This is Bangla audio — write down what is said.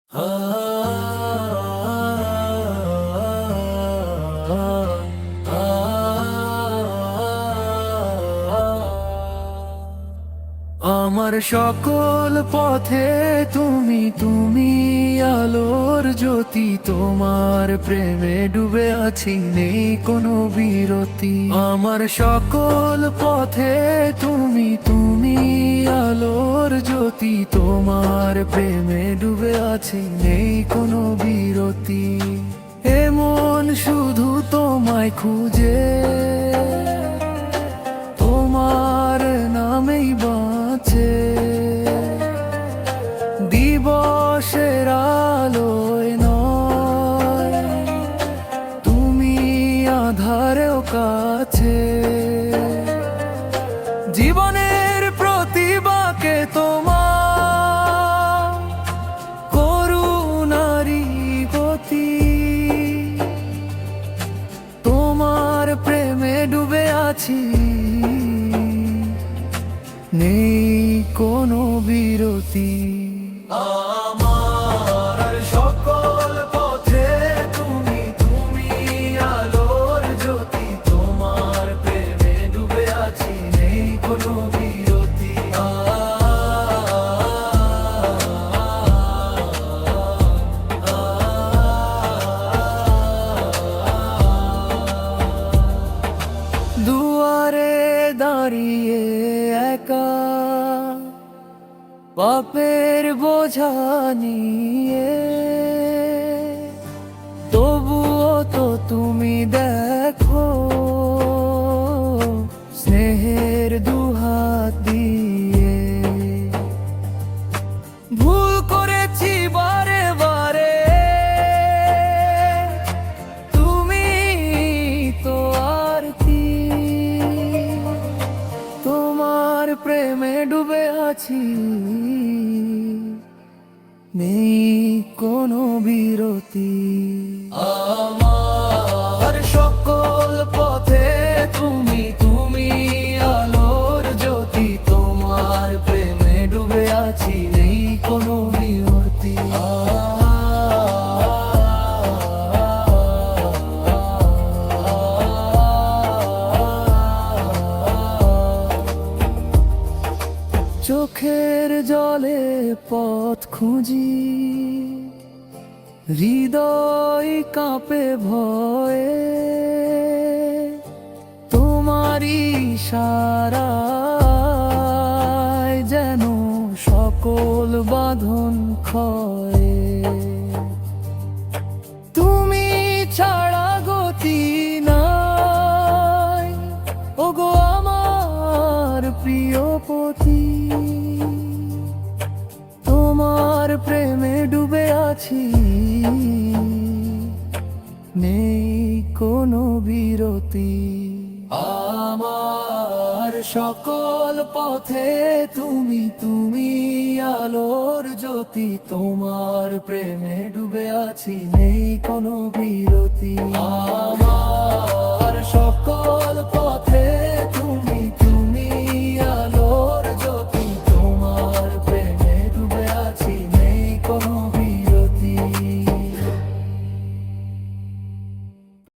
আমার সকল পথে তুমি তুমি আলোর জ্যোতি, তোমার প্রেমে ডুবে আছি, নেই কোনো বিরতি। আমার সকল পথে তুমি তুমি আলোর জ্যোতি, তোমার প্রেমে ডুবে আছি, নেই কোনো বিরতি। এমন শুধু তোমায় খুঁজে, তোমার নামেই বাঁচে। দিবসের আলোয় নয়, তুমি আঁধারেও কাছে। জীবনের প্রতিবাকে তোমার করুণারি গতি, তোমার প্রেমে ডুবে আছি, নেই কোনো বিরতি। আমার সকল পথে তুমি তুমি আলোর জ্যোতি, তোমার প্রেমে ডুবে আছি, নেই কোনো বিরতি। দুয়ারে দাঁড়িয়ে একা, পাপের বোঝা নিয়ে, তবুও তো তুমি দেখো, স্নেহের দুহাত দিয়ে। ভুল করেছি বারে বারে, তুমি তো আর কি, তোমার প্রেমে ডুবে আছি, নেই কোনো বিরতি। আমার সকল পথে তুমি তুমি আলোর জ্যোতি, তোমার প্রেমে ডুবে আছি, নেই কোনো বিরতি। চোখের জলে পথ খুঁজি, হৃদয় কাঁপে ভয়ে, তোমারই ইশারায় যেন সকল বাঁধন ক্ষয়ে। তুমি ছাড়া গতি নাই, ওগো আমার প্রিয় পতি, তোমার প্রেমে ডুবে আছি, নেই কোনো বিরতি। আমার সকল পথে তুমি তুমি আলোর জ্যোতি, তোমার প্রেমে ডুবে আছি, নেই কোনো বিরতি। আমার সকল